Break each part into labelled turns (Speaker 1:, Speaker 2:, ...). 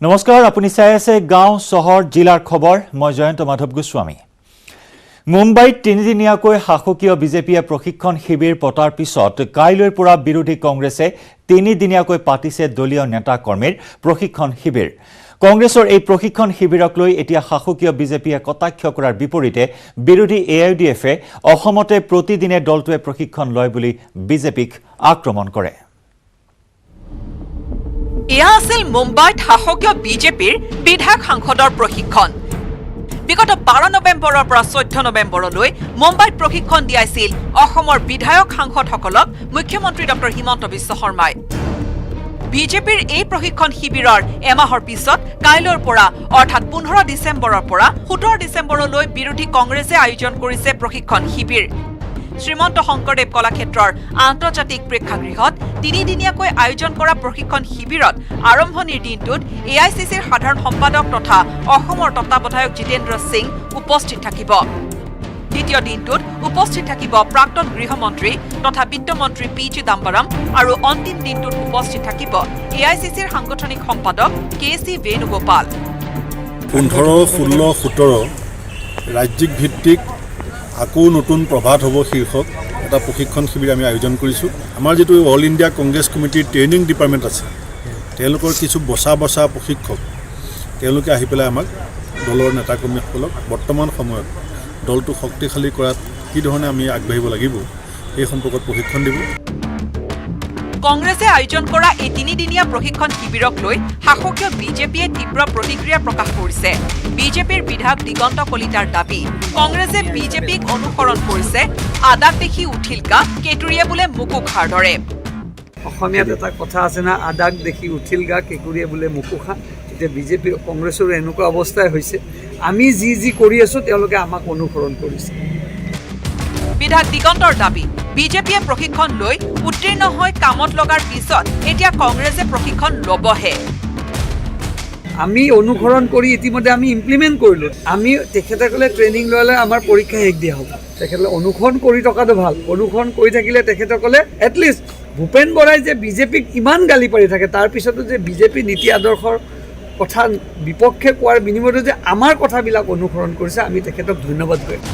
Speaker 1: নমস্কাৰ, আপুনি চাই আছে গাঁও চহৰ জিলাৰ খবৰ। মই জয়ন্ত মাধৱ গোস্বামী। মুম্বাইত তিনিদিনীয়াকৈ শাসকীয় বিজেপিয়ে প্ৰশিক্ষণ শিবিৰ পতাৰ পিছত কাইলৈৰ পৰা বিৰোধী কংগ্ৰেছে তিনিদিনীয়াকৈ পাতিছে দলীয় নেতা কৰ্মীৰ প্ৰশিক্ষণ শিবিৰ। কংগ্ৰেছৰ এই প্ৰশিক্ষণ শিবিৰক লৈ এতিয়া শাসকীয় বিজেপিয়ে কটাক্ষ কৰাৰ বিপৰীতে বিৰোধী AIUDFে অসমতে প্ৰতিদিনে দলটোৱে প্ৰশিক্ষণ লয় বুলি বিজেপিক আক্ৰমণ কৰে।
Speaker 2: এয়া আছিল মুম্বাইত শাসকীয় বিজেপিৰ বিধায়ক সাংসদৰ প্ৰশিক্ষণ। বিগত 12 নৱেম্বৰৰ পৰা 14 নৱেম্বৰলৈ মুম্বাইত প্ৰশিক্ষণ দিয়াইছিল অসমৰ বিধায়ক সাংসদসকলক মুখ্যমন্ত্ৰী ডক্টৰ হিমন্ত বিশ্ব শৰ্মাই। বিজেপিৰ এই প্ৰশিক্ষণ শিবিৰৰ এমাহৰ পিছত কাইলৈৰ পৰা অৰ্থাৎ 15 ডিচেম্বৰৰ পৰা 17 ডিচেম্বৰলৈ বিৰোধী কংগ্ৰেছে আয়োজন কৰিছে প্ৰশিক্ষণ শিবিৰ। শ্ৰীমন্ত শংকৰদেৱ কলাক্ষেত্ৰৰ আন্তৰ্জাতিক প্ৰেক্ষাগৃহত তিনিদিনীয়াকৈ আয়োজন কৰা প্ৰশিক্ষণ শিবিৰত আৰম্ভণিৰ দিনটোত AICCৰ সাধাৰণ সম্পাদক তথা অসমৰ তত্ত্বাৱধায়ক জিতেন্দ্ৰ সিং উপস্থিত থাকিব। দ্বিতীয় দিনটোত উপস্থিত থাকিব প্ৰাক্তন গৃহমন্ত্ৰী তথা বিত্তমন্ত্ৰী P. চিদাম্বৰম আৰু অন্তিম দিনটোত উপস্থিত থাকিব AICCৰ সাংগঠনিক সম্পাদক K.C. বেণুগোপাল।
Speaker 3: 15, 16, 17 ৰাজ্যিক ভিত্তিক আকৌ নতুন প্ৰভাত হ'ব শীৰ্ষক এটা প্ৰশিক্ষণ শিবিৰ আমি আয়োজন কৰিছোঁ। আমাৰ যিটো অল ইণ্ডিয়া কংগ্ৰেছ কমিটিৰ ট্ৰেইনিং ডিপাৰ্টমেণ্ট আছে, তেওঁলোকৰ কিছু বচা প্ৰশিক্ষক তেওঁলোকে আহি পেলাই আমাক দলৰ নেতাকৰ্মীসকলক বৰ্তমান সময়ত দলটো শক্তিশালী কৰাত কি ধৰণে আমি আগবাঢ়িব লাগিব এই সম্পৰ্কত প্ৰশিক্ষণ দিব।
Speaker 2: কংগ্ৰেছে আয়োজন কৰা এই তিনিদিনীয়া প্ৰশিক্ষণ শিবিৰক লৈ শাসকীয় বিজেপিয়ে তীব্ৰ প্ৰতিক্ৰিয়া প্ৰকাশ কৰিছে। বিজেপিৰ বিধায়ক দিগন্ত কলিতাৰ দাবী, কংগ্ৰেছে বিজেপিক অনুসৰণ কৰিছে, আদাক দেখি উঠিল গা, কেঁকুৰিয়ে বোলে মুকু খাৰ ধৰে।
Speaker 4: অসমীয়াত এটা কথা আছে না, আদাক দেখি উঠিল গা, কেঁকুৰিয়ে বোলে মুকু খা। এতিয়া বিজেপিৰ কংগ্ৰেছৰ এনেকুৱা অৱস্থাই হৈছে, আমি যি কৰি আছোঁ তেওঁলোকে আমাক অনুসৰণ কৰিছে।
Speaker 2: বিধায়ক দিগন্তৰ দাবী, বিজেপিয়ে প্ৰশিক্ষণ লৈ উত্তীৰ্ণ হৈ কামত লগাৰ পিছত এতিয়া কংগ্ৰেছে প্ৰশিক্ষণ ল'বহে।
Speaker 4: আমি অনুসৰণ কৰি ইতিমধ্যে আমি ইমপ্লিমেণ্ট কৰিলোঁ। আমি তেখেতসকলে ট্ৰেইনিং ল'লে আমাৰ পৰীক্ষা শেষ দিয়া হ'ব। তেখেতসকলে অনুসৰণ কৰি থকাটো ভাল। অনুসৰণ কৰি থাকিলে তেখেতসকলে এটলিষ্ট ভূপেন বৰাই যে বিজেপিক ইমান গালি পাৰি থাকে, তাৰপিছতো যে বিজেপি নীতি আদৰ্শৰ কথা বিপক্ষে কোৱাৰ বিনিময়তো যে আমাৰ কথাবিলাক অনুসৰণ কৰিছে, আমি তেখেতক ধন্যবাদ কৰিম।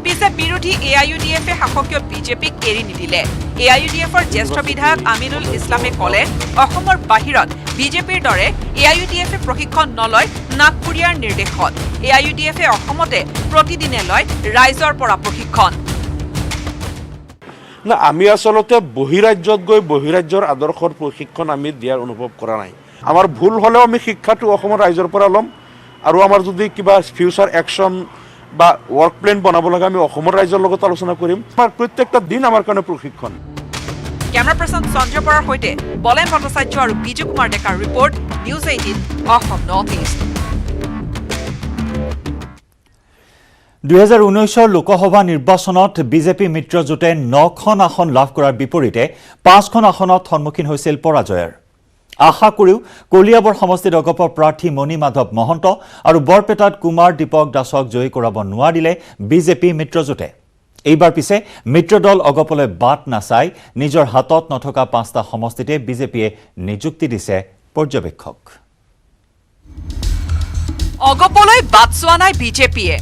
Speaker 2: পিছে বিৰোধী AIUDFে শাসকীয় বিজেপিক এৰি নিদিলে। AIUDFৰ জ্যেষ্ঠ বিধায়ক আমিনুল ইছলামে ক'লে, অসমৰ বাহিৰত বিজেপিৰ দৰে AIUDFে প্ৰশিক্ষণ নলয় নাগপুৰীয়াৰ নিৰ্দেশত। AIUDFে অসমতে প্ৰতিদিনে লয় ৰাইজৰ পৰা প্ৰশিক্ষণ।
Speaker 5: না, আমি আচলতে বহিৰাজ্যত গৈ বহিৰাজ্যৰ আদৰ্শৰ প্ৰশিক্ষণ আমি দিয়াৰ অনুভৱ কৰা নাই। আমাৰ ভুল হ'লেও আমি শিক্ষাটো অসমৰ ৰাইজৰ পৰা ল'ম, আৰু আমাৰ যদি কিবা ফিউচাৰ একশ্যন বা ৱৰ্ক প্লেন বনাব লাগে আমি অসমৰ ৰাইজৰ লগত আলোচনা কৰিম। আমাৰ প্ৰত্যেকটা দিন আমাৰ কাৰণে প্ৰশিক্ষণ।
Speaker 2: কেমেৰা পাৰ্চন সঞ্জয় বৰাৰ সৈতে বলেন ভট্টাচাৰ্য আৰু বিজু কুমাৰ ডেকাৰ report, news 18 Assam North east.
Speaker 1: 2019 Lok Sabha নিৰ্বাচনত বিজেপি মিত্ৰজোঁটে 9খন আসন লাভ কৰাৰ বিপৰীতে 5খন আসনত সন্মুখীন হৈছিল পৰাজয়ৰ। আশা কৰিও কলিয়াবৰ সমষ্টিত অগপৰ প্ৰাৰ্থী মণি মাধৱ মহন্ত আৰু বৰপেটাত কুমাৰ দীপক দাসক জয়ী কৰাব নোৱাৰিলে বিজেপি মিত্ৰজোঁটে। এইবাৰ পিছে মিত্ৰদল অগপলৈ বাট নাচাই নিজৰ হাতত নথকা 5টা সমষ্টিতে বিজেপিয়ে নিযুক্তি দিছে পৰ্যবেক্ষক।
Speaker 2: অগপলৈ বাট চোৱা নাই বিজেপিয়ে।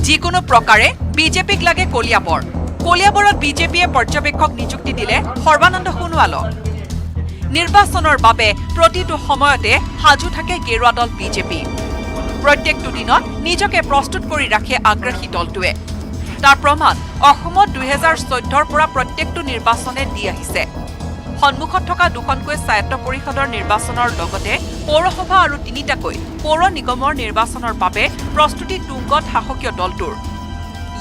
Speaker 2: যিকোনো প্ৰকাৰে বিজেপিক লাগে কলিয়াবৰ। কলিয়াবৰত বিজেপিয়ে পৰ্যবেক্ষক নিযুক্তি দিলে সৰ্বানন্দ সোণোৱালক। নিৰ্বাচনৰ বাবে প্ৰতিটো সময়তে সাজু থাকে গেৰুৱা দল বিজেপি। প্ৰত্যেকটো দিনত নিজকে প্ৰস্তুত কৰি ৰাখে আগ্ৰাসী দলটোৱে। তাৰ প্ৰমাণ অসমত 2014ৰ পৰা প্ৰত্যেকটো নিৰ্বাচনে দি আহিছে। সন্মুখত থকা দুখনকৈ স্বায়ত্ত পৰিষদৰ নিৰ্বাচনৰ লগতে পৌৰসভা আৰু 3টাকৈ পৌৰ নিগমৰ নিৰ্বাচনৰ বাবে প্ৰস্তুতি তুংগত শাসকীয় দলটোৰ।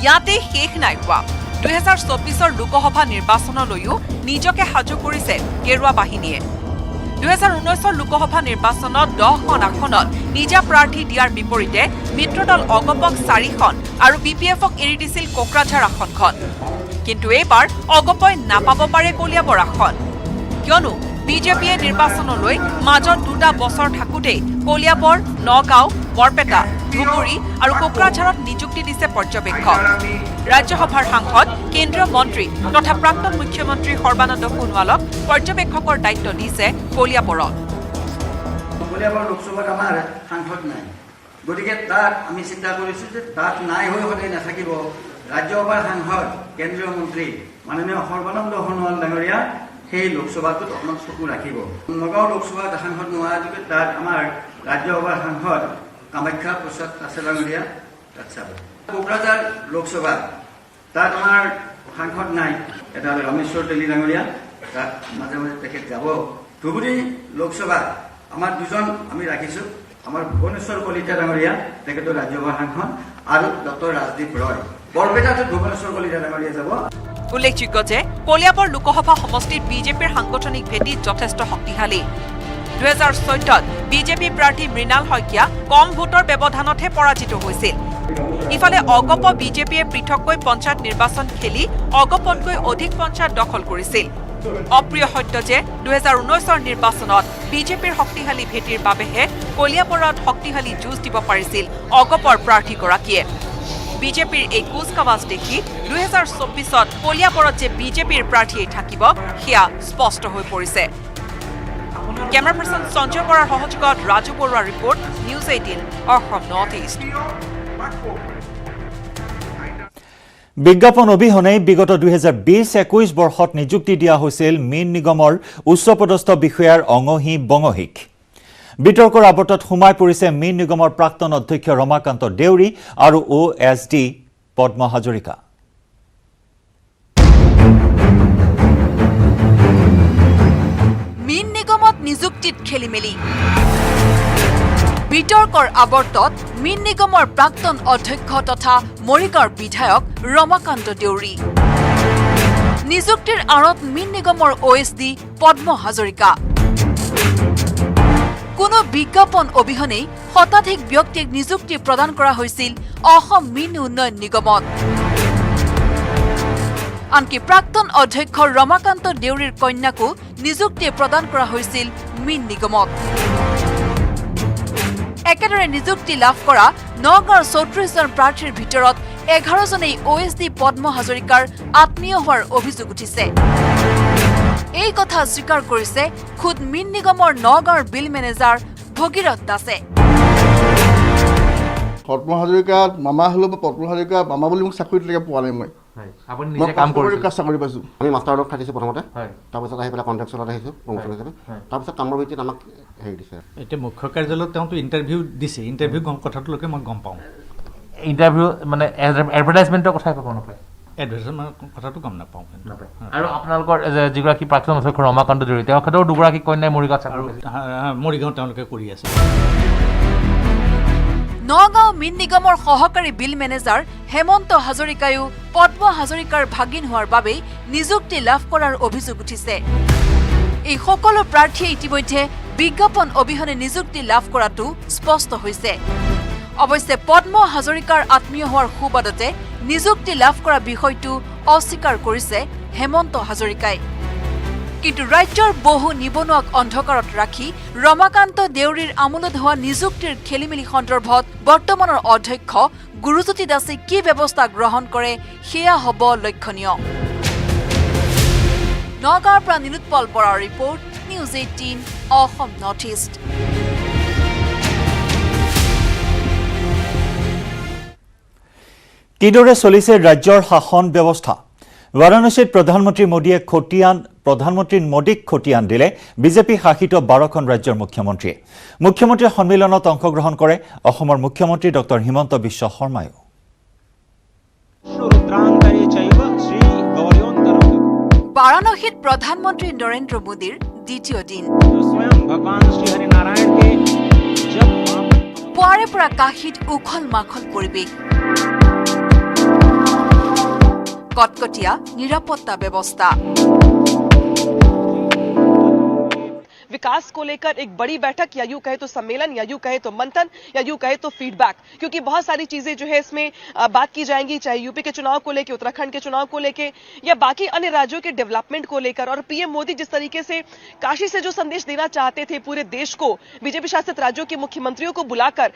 Speaker 2: ইয়াতে শেষ নাই হোৱা। 2024ৰ লোকসভা নিৰ্বাচনলৈও নিজকে সাজু কৰিছে গেৰুৱা বাহিনীয়ে। 2019ৰ লোকসভা নিৰ্বাচনত 10খন আসনত নিজা প্ৰাৰ্থী দিয়াৰ বিপৰীতে মিত্ৰদল অগপক 4খন আৰু BPFক এৰি দিছিল কোকৰাঝাৰ আসনখন। কিন্তু এইবাৰ অগপই নাপাব পাৰে কলিয়াবৰ আসন, কিয়নো বিজেপিয়ে নিৰ্বাচনলৈ মাজত 2টা বছৰ থাকোঁতেই কলিয়াবৰ, নগাঁও, বৰপেটা, ধুবুৰী আৰু কোকৰাঝাৰত নিযুক্তি দিছে পৰ্যবেক্ষক। ৰাজ্যসভাৰ সাংসদ, কেন্দ্ৰীয় মন্ত্ৰী তথা প্ৰাক্তন মুখ্যমন্ত্ৰী সৰ্বানন্দ সোণোৱালক পৰ্যবেক্ষকৰ দায়িত্ব দিছে কলিয়াবৰত।
Speaker 6: কলিয়াবৰ লোকসভাত আমাৰ সাংসদ নাই, গতিকে তাত আমি চিন্তা কৰিছোঁ যে তাত নাই হৈ সদায় নাথাকিব ৰাজ্যসভাৰ সাংসদ কেন্দ্ৰীয় মন্ত্ৰী মাননীয় সৰ্বানন্দ সোণোৱাল ডাঙৰীয়া সেই লোকসভাটোত অকণমান চকু ৰাখিব। নগাঁও লোকসভাত সাংসদ নোহোৱাৰ যোগে তাত আমাৰ ৰাজ্যসভাৰ সাংসদ কামাখ্যা প্ৰসাদ আছে ডাঙৰীয়া তাত চাব। কোকৰাঝাৰ লোকসভা তাত আমাৰ সাংসদ নাই, এটা ৰামেশ্বৰ তেলী ডাঙৰীয়া তাত মাজে মাজে তেখেত যাব। ধুবুৰী লোকসভা আমাৰ দুজন আমি ৰাখিছোঁ, আমাৰ ভুৱনেশ্বৰ কলিতা ডাঙৰীয়া তেখেতৰ ৰাজ্যসভাৰ সাংসদ আৰু ডক্টৰ ৰাজদীপ ৰয়। বৰপেটাতো ভুৱনেশ্বৰ কলিতা ডাঙৰীয়া যাব।
Speaker 2: উল্লেখযোগ্য যে কলিয়াবৰ লোকসভা সমষ্টিত বিজেপিৰ সাংগঠনিক ভেটি যথেষ্ট শক্তিশালী। 2014ত বিজেপি প্ৰাৰ্থী মৃণাল শইকীয়া কম ভোটৰ ব্যৱধানতহে পৰাজিত হৈছিল। ইফালে অগপ বিজেপিয়ে পৃথককৈ পঞ্চায়ত নিৰ্বাচন খেলি অগপতকৈ অধিক পঞ্চায়ত দখল কৰিছিল। অপ্ৰিয় সত্য যে 2019ৰ নিৰ্বাচনত বিজেপিৰ শক্তিশালী ভেটিৰ বাবেহে কলিয়াবৰত শক্তিশালী যুঁজ দিব পাৰিছিল অগপৰ প্ৰাৰ্থীগৰাকীয়ে। বিজেপিৰ এই কুচকাৱাজ দেখি 2024ত কলিয়াবৰত যে বিজেপিৰ প্ৰাৰ্থীয়ে থাকিব সেয়া স্পষ্ট হৈ পৰিছে। কেমেৰা পাৰ্চন সঞ্জয় বৰাৰ সহযোগত ৰাজু বৰুৱাৰ report, news 18 Assam North east.
Speaker 1: বিজ্ঞাপন অবিহনে বিগত 2020-21 বৰ্ষত নিযুক্তি দিয়া হৈছিল মীন নিগমৰ উচ্চপদস্থ বিষয়াৰ অঙহী বঙহীক। বিতৰ্কৰ আৱৰ্তত সোমাই পৰিছে মীন নিগমৰ প্ৰাক্তন অধ্যক্ষ ৰমাকান্ত দেউৰী আৰু OSD পদ্ম হাজৰিকা।
Speaker 2: মীন নিগমত নিযুক্তিত খেলিমেলি। বিতৰ্কৰ আৱৰ্তত মীন নিগমৰ প্ৰাক্তন অধ্যক্ষ তথা মৰিগাঁৱৰ বিধায়ক ৰমাকান্ত দেউৰী। নিযুক্তিৰ আঁৰত মীন নিগমৰ OSD পদ্ম হাজৰিকা। কোনো বিজ্ঞাপন অবিহনেই শতাধিক ব্যক্তিক নিযুক্তি প্ৰদান কৰা হৈছিল অসম মীন উন্নয়ন নিগমত। আনকি প্ৰাক্তন অধ্যক্ষ ৰমাকান্ত দেউৰীৰ কন্যাকো নিযুক্তি প্ৰদান কৰা হৈছিল মীন নিগমত। একেদৰে নিযুক্তি লাভ কৰা নগাঁৱৰ 34জন প্ৰাৰ্থীৰ ভিতৰত 11জনেই OSD পদ্ম হাজৰিকাৰ আত্মীয় হোৱাৰ অভিযোগ উঠিছে। এই কথা স্বীকাৰ কৰিছে খুদ মীন নিগমৰ নগাঁৱৰ বিল মেনেজাৰ ভগীৰথ দাসে।
Speaker 7: পদ্ম হাজৰিকা মামা হ'লেও বা পদ্ম হাজৰিকা মামা বুলি মোক চাকৰিলৈকে পোৱা নাই। মই চাকৰি পাইছোঁ।
Speaker 8: আমি মাষ্টাৰ লগত খাটিছোঁ প্ৰথমতে, তাৰপিছত আহি পেলাই কণ্ট্ৰেকচুৱেলত আহিছোঁ প্ৰমোচন হিচাপে, তাৰপিছত কামৰ ভিত্তিত আমাক হেৰি দিছে।
Speaker 9: এতিয়া মুখ্য কাৰ্যালয়ত তেওঁতো ইণ্টাৰভিউ দিছে, ইণ্টাৰভিউ কথাটোলৈকে মই গম পাওঁ।
Speaker 10: ইণ্টাৰভিউ মানে এডভাৰটাইজমেণ্টৰ কথাই ক'ব নাপায়,
Speaker 9: এডভাৰটাইজমেণ্ট কথাটো গম নাপাওঁ।
Speaker 10: আৰু আপোনালোকৰ যিগৰাকী প্ৰাক্তন অধ্যক্ষ ৰমাকান্ত দেউৰী, তেখেতৰ দুগৰাকী কন্যাই মৰিগাঁৱত চাকৰি
Speaker 9: মৰিগাঁও তেওঁলোকে কৰি আছে।
Speaker 2: নগাঁও মীন নিগমৰ সহকাৰী বিল মেনেজাৰ হেমন্ত হাজৰিকায়ো পদ্ম হাজৰিকাৰ ভাগিন হোৱাৰ বাবেই নিযুক্তি লাভ কৰাৰ অভিযোগ উঠিছে। এই সকলো প্ৰাৰ্থীয়ে ইতিমধ্যে বিজ্ঞাপন অবিহনে নিযুক্তি লাভ কৰাটো স্পষ্ট হৈছে। অৱশ্যে পদ্ম হাজৰিকাৰ আত্মীয় হোৱাৰ সুবাদতে নিযুক্তি লাভ কৰা বিষয়টো অস্বীকাৰ কৰিছে হেমন্ত হাজৰিকাই। কিন্তু ৰাজ্যৰ বহু নিবনুৱাক অন্ধকাৰত ৰাখি ৰমাকান্ত দেউৰীৰ আমোলত হোৱা নিযুক্তিৰ খেলিমেলি সন্দৰ্ভত বৰ্তমানৰ অধ্যক্ষ গুৰুজ্যোতি দাসে কি ব্যৱস্থা গ্ৰহণ কৰে সেয়া হ'ব লক্ষণীয়। নগাঁৱৰ পৰা নীলোৎপল বৰাৰ report, news 18 Assam North east.
Speaker 1: কিদৰে চলিছে ৰাজ্যৰ শাসন ব্যৱস্থা? বাৰাণসীত প্ৰধানমন্ত্ৰী মোদীক খতিয়ান দিলে বিজেপি শাসিত 12খন ৰাজ্যৰ মুখ্যমন্ত্ৰীয়ে। মুখ্যমন্ত্ৰীৰ সন্মিলনত অংশগ্ৰহণ কৰে অসমৰ মুখ্যমন্ত্ৰী ডক্টৰ হিমন্ত বিশ্ব শৰ্মায়ো।
Speaker 2: বাৰাণসীত প্ৰধানমন্ত্ৰী নৰেন্দ্ৰ মোদীৰ দ্বিতীয় দিন। পুৱাৰে পৰা কাশীত উখল মাখল পৰিৱেশ। কটকটীয়া নিৰাপত্তা ব্যৱস্থা।
Speaker 11: विकास को लेकर एक बड़ी बैठक या यूं कहे तो सम्मेलन या यूं कहे तो मंथन या यूं कहे तो फीडबैक, क्योंकि बहुत सारी चीजें जो है इसमें बात की जाएंगी, चाहे यूपी के चुनाव को लेकर, उत्तराखंड के चुनाव को लेकर या बाकी अन्य राज्यों के डेवलपमेंट को लेकर। और पीएम मोदी जिस तरीके से काशी से जो संदेश देना चाहते थे पूरे देश को, बीजेपी शासित राज्यों के मुख्यमंत्रियों को बुलाकर,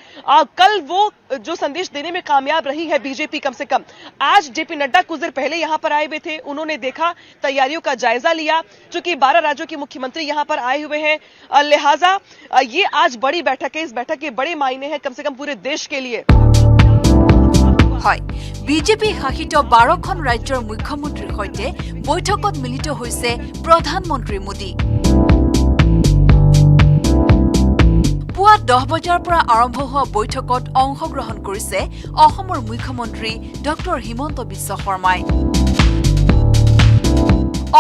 Speaker 11: कल वो जो संदेश देने में कामयाब रही है बीजेपी। कम से कम आज जेपी नड्डा कुछ देर पहले यहां पर आए हुए थे, उन्होंने देखा, तैयारियों का जायजा लिया। चूंकि 12 राज्यों के मुख्यमंत्री यहां पर आए हुए हैं, लिहाजा ये आज बड़ी बैठक है, इस बैठक के बड़े मायने हैं कम से कम पूरे देश के लिए।
Speaker 2: বিজেপি শাসিত 12খন ৰাজ্যৰ মুখ্যমন্ত্ৰীৰ সৈতে বৈঠকত মিলিত হৈছে প্ৰধানমন্ত্ৰী মোদী। পুৱা 10 বজাৰ পৰা আৰম্ভ হোৱা বৈঠকত অংশগ্ৰহণ কৰিছে অসমৰ মুখ্যমন্ত্ৰী ডক্টৰ হিমন্ত বিশ্ব শৰ্মাই।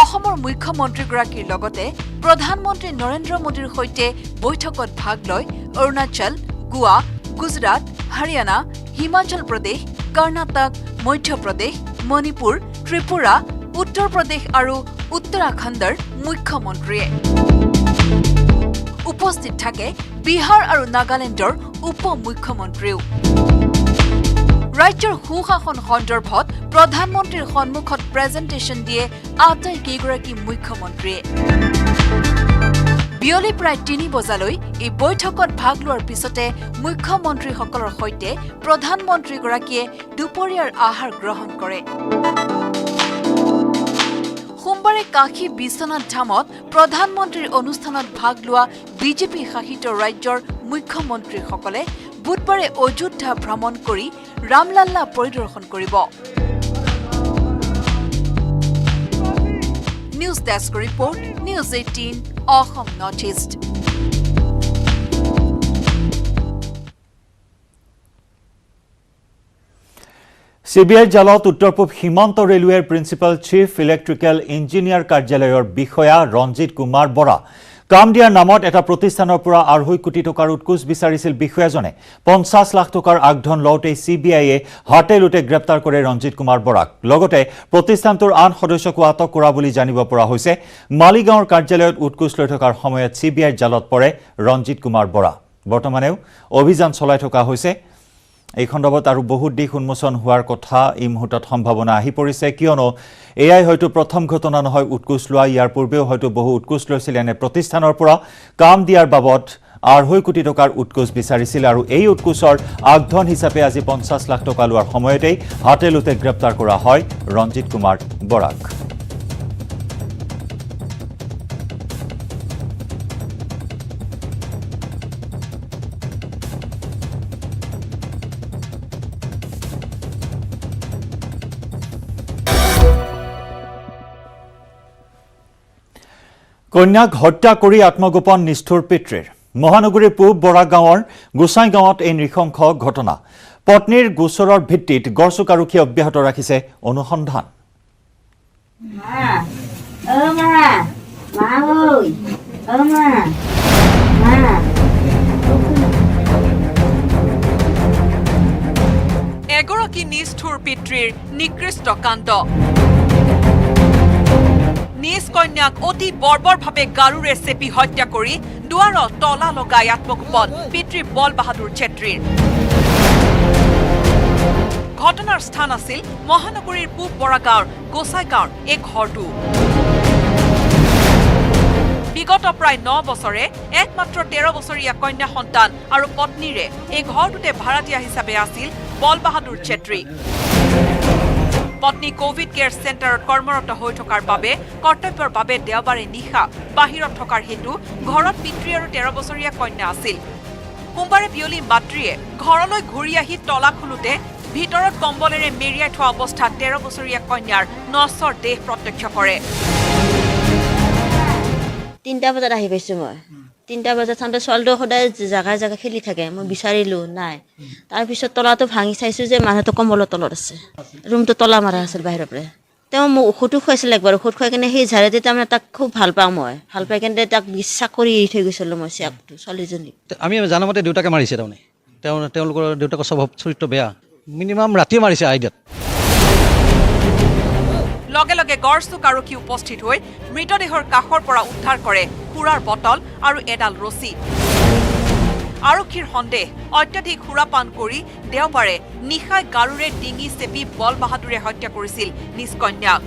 Speaker 2: অসমৰ মুখ্যমন্ত্ৰীগৰাকীৰ লগতে প্ৰধানমন্ত্ৰী নৰেন্দ্ৰ মোদীৰ সৈতে বৈঠকত ভাগ লয় অৰুণাচল, গোৱা, গুজৰাট, হাৰিয়ানা, হিমাচল প্ৰদেশ, কৰ্ণাটক, মধ্যপ্ৰদেশ, মণিপুৰ, ত্ৰিপুৰা, উত্তৰ প্ৰদেশ আৰু উত্তৰাখণ্ডৰ মুখ্যমন্ত্ৰীয়ে। উপস্থিত থাকে বিহাৰ আৰু নাগালেণ্ডৰ উপ মুখ্যমন্ত্ৰীও। ৰাজ্যৰ সুশাসন সন্দৰ্ভত প্ৰধানমন্ত্ৰীৰ সন্মুখত প্ৰেজেণ্টেশ্যন দিয়ে আটাইকেইগৰাকী মুখ্যমন্ত্ৰীয়ে। বিয়লি প্ৰায় 3 বজালৈ এই বৈঠকত ভাগ লোৱাৰ পিছতে মুখ্যমন্ত্ৰীসকলৰ সৈতে প্ৰধানমন্ত্ৰীগৰাকীয়ে দুপৰীয়াৰ আহাৰ গ্ৰহণ কৰে। সোমবাৰে কাশী বিশ্বনাথ ধামত প্ৰধানমন্ত্ৰীৰ অনুষ্ঠানত ভাগ লোৱা বিজেপি শাসিত ৰাজ্যৰ মুখ্যমন্ত্ৰীসকলে বুধবাৰে অযোধ্যা ভ্ৰমণ কৰি ৰামলাল্লা পৰিদৰ্শন কৰিব। News desk report, news 18 Assam North east.
Speaker 1: CBI জালত উত্তৰ পূব সীমান্ত ৰেলৱেৰ প্ৰিন্সিপাল চিফ ইলেক্ট্ৰিকেল ইঞ্জিনিয়াৰ কাৰ্যালয়ৰ বিষয়া ৰঞ্জিত কুমাৰ বৰা কাম দিয়াৰ নামত এটা প্ৰতিষ্ঠানৰ পৰা 2.5 কোটি টকাৰ উৎকোচ বিচাৰিছিল। বিষয়াজনে 50 লাখ টকাৰ আগধন লওঁতে CBIয়ে হাতে লুটে গ্ৰেপ্তাৰ কৰে ৰঞ্জিত কুমাৰ বৰাক। লগতে প্ৰতিষ্ঠানটোৰ আন সদস্যকো আটক কৰা বুলি জানিব পৰা হৈছে। মালিগাঁৱৰ কাৰ্যালয়ত উৎকোচ লৈ থকাৰ সময়ত CBIৰ জালত পৰে ৰঞ্জিত কুমাৰ বৰা। বৰ্তমানেও অভিযান চলাই থকা হৈছে। এই খণ্ডত আৰু বহুত দিশ উন্মোচন হোৱাৰ কথা এই মুহূৰ্তত সম্ভাৱনা আহি পৰিছে, কিয়নো এয়াই হয়তো প্ৰথম ঘটনা নহয় উৎকোচ লোৱা। ইয়াৰ পূৰ্বেও হয়তো বহু উৎকোচ লৈছিল এনে প্ৰতিষ্ঠানৰ পৰা। কাম দিয়াৰ বাবদ 2.5 কোটি টকাৰ উৎকোচ বিচাৰিছিল আৰু এই উৎকোচৰ আগধন হিচাপে আজি 50 লাখ টকা লোৱাৰ সময়তেই হাতে লুটে গ্ৰেপ্তাৰ কৰা হয় ৰঞ্জিত কুমাৰ বৰাক। কন্যাক হত্যা কৰি আত্মগোপন নিষ্ঠুৰ পিতৃৰ। মহানগৰীৰ পূব বৰা গাঁৱৰ গোসাই গাঁৱত এই নৃশংস ঘটনা। পত্নীৰ গোচৰৰ ভিত্তিত গড়চুক আৰক্ষীয়ে অব্যাহত ৰাখিছে অনুসন্ধান।
Speaker 2: এগৰাকী নিষ্ঠুৰ পিতৃৰ নিকৃষ্ট কাণ্ড। নিজ কন্যাক অতি বৰ্বৰভাৱে গাৰুৰে চেপি হত্যা কৰি দুৱাৰত তলা লগাই আত্মগোপন পিতৃ বল বাহাদুৰ ছেত্ৰীৰ। ঘটনাৰ স্থান আছিল মহানগৰীৰ পূব বৰা গাঁৱৰ গোসাই গাঁৱৰ এই ঘৰটো। বিগত প্ৰায় 9 বছৰে একমাত্ৰ 13 বছৰীয়া কন্যা সন্তান আৰু পত্নীৰে এই ঘৰটোতে ভাড়াতীয়া হিচাপে আছিল বল বাহাদুৰ ছেত্ৰী। পত্নী কোভিড কেয়াৰ চেণ্টাৰত কৰ্মৰত হৈ থকাৰ বাবে কৰ্তব্যৰ বাবে দেওবাৰে নিশা বাহিৰত থকাৰ হেতু ঘৰত পিতৃ আৰু 13 বছৰীয়া কন্যা আছিল। সোমবাৰে বিয়লি মাতৃয়ে ঘৰলৈ ঘূৰি আহি তলা খোলোতে ভিতৰত কম্বলেৰে মেৰিয়াই থোৱা অৱস্থাত 13 বছৰীয়া কন্যাৰ নশ্বৰ দেহ প্ৰত্যক্ষ কৰে।
Speaker 12: 3টা বজাত আহি পাইছোঁ মই। 3টা বজাত চাওঁতে ছোৱালীটো সদায় জাগাই জাগাই খেলি থাকে। মই বিচাৰিলোঁ, নাই। তাৰপিছত তলাটো ভাঙি চাইছোঁ যে মানুহটো কম্বলৰ তলত আছে। ৰুমটো তলা মাৰা আছিল বাহিৰৰ পৰা। তেওঁ মোক ঔষধো খুৱাইছিল একবাৰ। ঔষধ খুৱাই কিনে সেই ঝাৰেদি তাৰমানে তাক খুব ভাল পাওঁ মই। ভাল পাই কিনে তাক বিশ্বাস কৰি এৰি থৈ গৈছিলোঁ মই চিয়াকটো ছোৱালীজনীক।
Speaker 9: আমি জানামতে দেউতাকে মাৰিছে তাৰমানে। তেওঁলোকৰ দেউতাকৰ স্বভাৱ চৰিত্ৰ বেয়া। মিনিমাম ৰাতিয়ে মাৰিছে আইডিয়াত।
Speaker 2: লগে লগে গড়চুক আৰক্ষী উপস্থিত হৈ মৃতদেহৰ কাষৰ পৰা উদ্ধাৰ কৰে সুৰাৰ বটল আৰু এডাল ৰছী। আৰক্ষীৰ সন্দেহ অত্যাধিক সুৰাপান কৰি দেওবাৰে নিশাই গাৰুৰে ডিঙি চেপি বল বাহাদুৰে হত্যা কৰিছিল নিজ কন্যাক।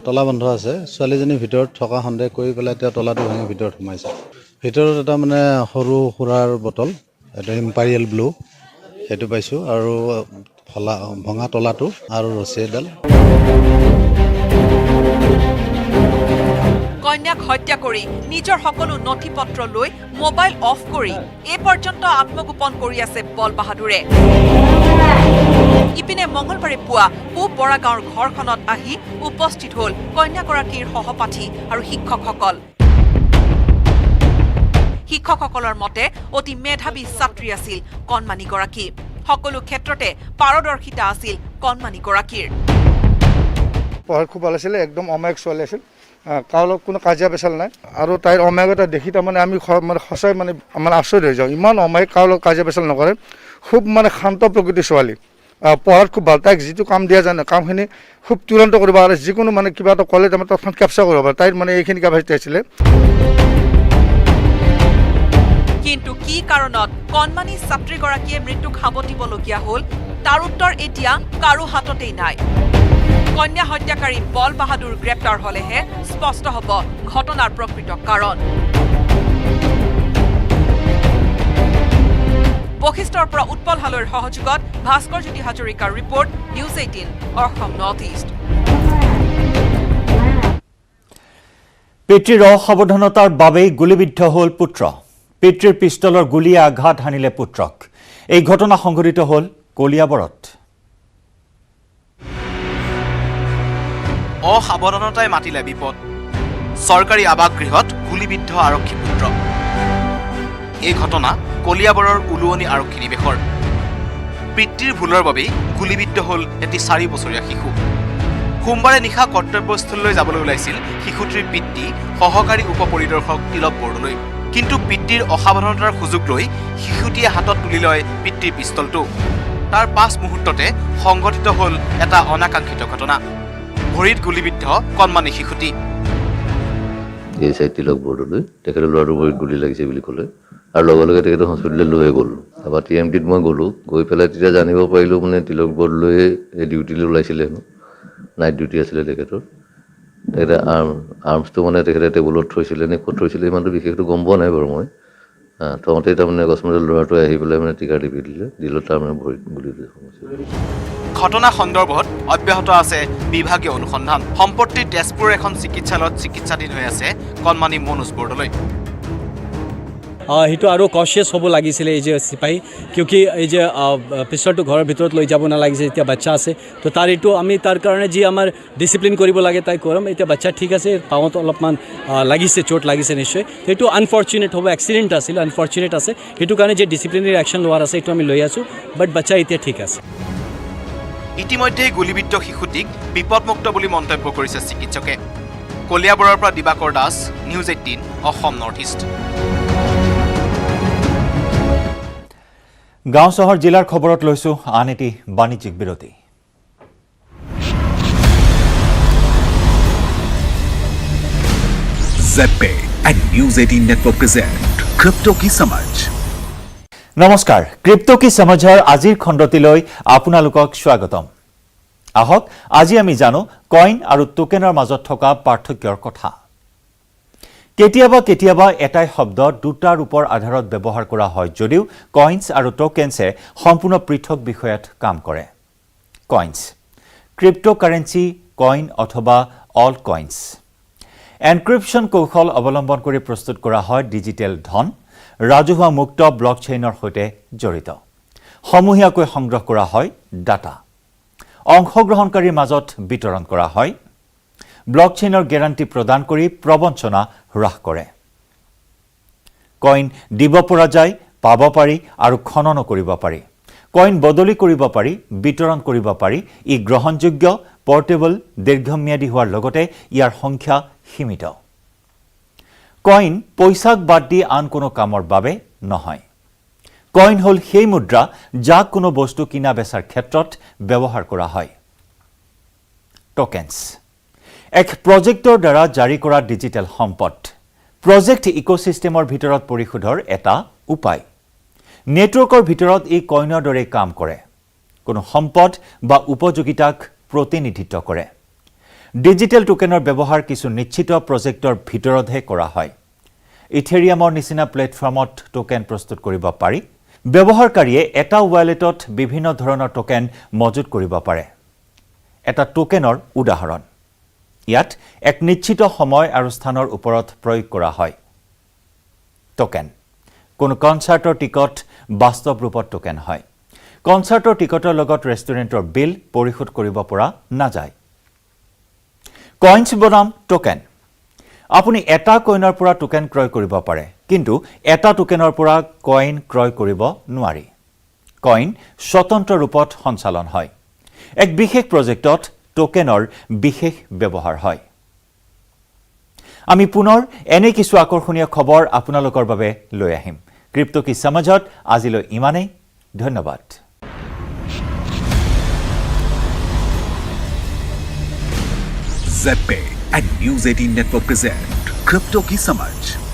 Speaker 13: তলা বন্ধ আছে। ছোৱালীজনীৰ ভিতৰত থকা সন্দেহ কৰি পেলাই তেওঁ তলাটো ভাঙি ভিতৰত সোমাইছে। ভিতৰত এটা মানে সৰু সুৰাৰ বটল, এটা ইম্পাৰিয়েল ব্লু, সেইটো পাইছোঁ, আৰু ভঙা তলাটো আৰু ৰছী এডাল।
Speaker 2: কন্যাক হত্যা কৰি নিজৰ সকলো নথি পত্ৰ লৈ মোবাইল অফ কৰি এই পৰ্যন্ত আত্মগোপন কৰি আছে বল বাহাদুৰে। ইপিনে মঙলবাৰে পুৱা পূব বৰা গাঁৱৰ ঘৰখনত আহি উপস্থিত হ'ল কন্যাগৰাকীৰ সহপাঠী আৰু শিক্ষকসকল। শিক্ষকসকলৰ মতে অতি মেধাৱী ছাত্ৰী আছিল কণমানিগৰাকী। সকলো ক্ষেত্ৰতে পাৰদৰ্শিতা আছিল কণমানিগৰাকীৰ।
Speaker 7: পঢ়াত খুব ভাল আছিলে, একদম অমায়িক ছোৱালী আছিল, কাৰো লগত কোনো কাজিয়া পেচাল নাই। আৰু তাইৰ অমায়িকতা দেখি তাৰমানে আমি সঁচাই মানে আচৰিত হৈ যাওঁ। ইমান অমায়িক, কাৰো লগত কাজিয়া পেচাল নকৰে, খুব শান্ত প্ৰকৃতিৰ ছোৱালী। পঢ়াত খুব ভাল, তাইক যিটো কাম দিয়া যায় কামখিনি খুব তুৰন্ত কৰিব পাৰে, যিকোনো কিবা এটা ক'লে তাৰমানে তৎক্ষণাত কেপচাৰ কৰিব পাৰে। তাইৰ এইখিনি কেপাচিটি আছিলে।
Speaker 2: কিন্তু কি কাৰণত কণমানি ছাত্ৰীগৰাকীয়ে মৃত্যুক সাৱটিবলগীয়া হ'ল তাৰ উত্তৰ এতিয়া কাৰো হাততেই নাই। কন্যা হত্যাকাৰী বল বাহাদুৰ গ্ৰেপ্তাৰ হলেহে স্পষ্ট হ'ব ঘটনাৰ প্ৰকৃত কাৰণ। বশিষ্ঠৰ পৰা উৎপল হালৈৰ সহযোগত ভাস্কৰ জ্যোতি হাজৰিকাৰ report, news 18 Assam North east.
Speaker 1: পিতৃৰ অসাৱধানতাৰ বাবেই গুলীবিদ্ধ হ'ল পুত্ৰ। পিতৃৰ পিষ্টলৰ গুলীয়ে আঘাত হানিলে পুত্ৰক। এই ঘটনা সংঘটিত হ'ল কলিয়াবৰত।
Speaker 14: অসাৱধানতাই মাতিলে বিপদ। চৰকাৰী আৱাসগৃহত গুলীবিদ্ধ আৰক্ষী পুত্ৰ। এই ঘটনা কলিয়াবৰৰ উলুৱনি আৰক্ষী নিৱেশৰ। পিতৃৰ ভুলৰ বাবেই গুলীবিদ্ধ হ'ল এটি 4 বছৰীয়া শিশু। সোমবাৰে নিশা কৰ্তব্যস্থলীলৈ যাবলৈ ওলাইছিল শিশুটিৰ পিতৃ সহকাৰী উপ পৰিদৰ্শক তিলক বৰদলৈ। কিন্তু পিতৃৰ অসাৱধানতাৰ সুযোগ লৈ শিশুটিয়ে হাতত তুলি লয় পিতৃৰ পিষ্টলটো। তাৰ 5 মুহূৰ্ততে সংঘটিত হ'ল এটা অনাকাংক্ষিত ঘটনা। ভৰিত গুলীবিদ্ধ কণমানি শিশুটি।
Speaker 15: এই চাই তিলক বৰদলৈ, তেখেতে ল'ৰাটোৰ ভৰিত গুলী লাগিছে বুলি ক'লে আৰু লগে লগে তেখেতে হস্পিটেললৈ লৈ গ'ল। তাৰপৰা TMTত মই গ'লোঁ, গৈ পেলাই তেতিয়া জানিব পাৰিলোঁ তিলক বৰদলৈয়ে এই ডিউটিলৈ ওলাইছিলে হেনো, নাইট ডিউটি আছিলে তেখেতৰ। তেখেতে আৰ্মছটো তেখেতে টেবুলত থৈছিলে নে ক'ত থৈছিলে ইমানটো বিশেষটো গম পোৱা নাই বাৰু মই। থওঁতেই অকস্মাতে ল'ৰাটোৱে আহি পেলাই টিকা টিপি দিলে তাৰ ভৰিত গুলী সমস্যা।
Speaker 14: ঘটনা সন্দৰ্ভত অব্যাহত আছে বিভাগীয় অনুসন্ধান। সম্প্ৰতি তেজপুৰৰ এখন চিকিৎসালয়ত চিকিৎসাধীন হৈ আছে কণমানি মনোজ বৰদলৈ।
Speaker 16: সেইটো আৰু কচিয়াছ হ'ব লাগিছিলে এই যে চিপাহী, কিউকি এই যে পিষ্টলটো ঘৰৰ ভিতৰত লৈ যাব নালাগিছে। এতিয়া বাচ্চা আছে তো তাৰ এইটো আমি তাৰ কাৰণে যি আমাৰ ডিচিপ্লিন কৰিব লাগে তাই কৰিম। এতিয়া বাচ্চা ঠিক আছে, পাৱত অলপমান লাগিছে, চোট লাগিছে নিশ্চয়। সেইটো আনফৰ্চুনেট হ'ব, এক্সিডেণ্ট আছিল, আনফৰ্চুনেট আছে। সেইটো কাৰণে যে ডিচিপ্লিনাৰী একশ্যন লোৱাৰ আছে সেইটো আমি লৈ আছোঁ, বাট বাচ্চা এতিয়া ঠিক আছে।
Speaker 14: ইতিমধ্যে গুলীবিদ্ধ শিশুটিক বিপদমুক্ত বুলি মন্তব্য কৰিছে চিকিৎসকে। কলিয়াবৰৰ পৰা Dibakar Das, news 18 Assam North East.
Speaker 1: গাঁও চহৰ জিলাৰ খবৰত লৈছো আন এটি বাণিজ্যিক বিৰতি।
Speaker 17: ZPay and News 18 Network present Crypto Ki Samajh।
Speaker 1: নমস্কাৰ, ক্ৰিপ্টো কি সমঝৰ আজিৰ খণ্ডটিলৈ আপোনালোকক স্বাগতম। আহক আজি আমি জানো কইন আৰু টোকেনৰ মাজত থকা পাৰ্থক্যৰ কথা। কেতিয়াবা কেতিয়াবা এটাই শব্দ দুটা ৰূপৰ আধাৰত ব্যৱহাৰ কৰা হয় যদিও কইন্স আৰু টোকেন্সে সম্পূৰ্ণ পৃথক বিষয়ত কাম কৰে। কইন্স ক্ৰিপ্টোকাৰেন্সি কইন অথবা অল কইন্স এনক্ৰিপশ্যন কৌশল অৱলম্বন কৰি প্ৰস্তুত কৰা হয় ডিজিটেল ধন, ৰাজহুৱা মুক্ত ব্লকচেইনৰ সৈতে জড়িত। সমূহীয়াকৈ সংগ্ৰহ কৰা হয় ডাটা, অংশগ্ৰহণকাৰীৰ মাজত বিতৰণ কৰা হয়। ব্লকচেইনৰ গেৰাণ্টি প্ৰদান কৰি প্ৰবঞ্চনা হ্ৰাস কৰে। কইন দিব পৰা যায়, পাব পাৰি আৰু খননো কৰিব পাৰি। কইন বদলি কৰিব পাৰি, বিতৰণ কৰিব পাৰি। ই গ্ৰহণযোগ্য, পৰ্টেবল, দীৰ্ঘম্যাদী হোৱাৰ লগতে ইয়াৰ সংখ্যা সীমিত। কইন পইচাক বাদ দি আন কোনো কামৰ বাবে নহয়। কইন হ'ল সেই মুদ্ৰা যাক কোনো বস্তু কিনা বেচাৰ ক্ষেত্ৰত ব্যৱহাৰ কৰা হয়। টোকেন্স এক প্ৰজেক্টৰ দ্বাৰা জাৰি কৰা ডিজিটেল সম্পদ। প্ৰজেক্ট ইক'ছিষ্টেমৰ ভিতৰত পৰিশোধৰ এটা উপায়। নেটৱৰ্কৰ ভিতৰত ই কইনৰ দৰে কাম কৰে, কোনো সম্পদ বা উপযোগিতাক প্ৰতিনিধিত্ব কৰে। ডিজিটেল টোকেনৰ ব্যৱহাৰ কিছু নিশ্চিত প্ৰজেক্টৰ ভিতৰতহে কৰা হয়। ইথেৰিয়ামৰ নিচিনা প্লেটফৰ্মত টোকেন প্ৰস্তুত কৰিব পাৰি। ব্যৱহাৰকাৰীয়ে এটা ৱালেটত বিভিন্ন ধৰণৰ টোকেন মজুত কৰিব পাৰে। এটা টোকেনৰ উদাহৰণ, ইয়াত এক নিশ্চিত সময় আৰু স্থানৰ ওপৰত প্ৰয়োগ কৰা হয় টোকেন কোনো কনচাৰ্টৰ টিকট বাস্তৱ ৰূপত টোকেন হয় কনচাৰ্টৰ টিকটৰ লগত ৰেষ্টুৰেণ্টৰ বিল পৰিশোধ কৰিব পৰা নাযায় কইন্স বনাম টোকেন আপুনি এটা কইনৰ পৰা টোকেন ক্ৰয় কৰিব পাৰে কিন্তু এটা টোকেনৰ পৰা কইন ক্ৰয় কৰিব নোৱাৰি কইন স্বতন্ত্ৰ ৰূপত সঞ্চালন হয় এক বিশেষ প্ৰজেক্টত টোকেনৰ বিশেষ ব্যৱহাৰ হয় আমি পুনৰ এনে কিছু আকৰ্ষণীয় খবৰ আপোনালোকৰ বাবে লৈ আহিম ক্ৰিপ্টো কি সমঝত আজিলৈ ইমানেই ধন্যবাদ
Speaker 17: ZPay and News 18 Network present Crypto Ki Samajh.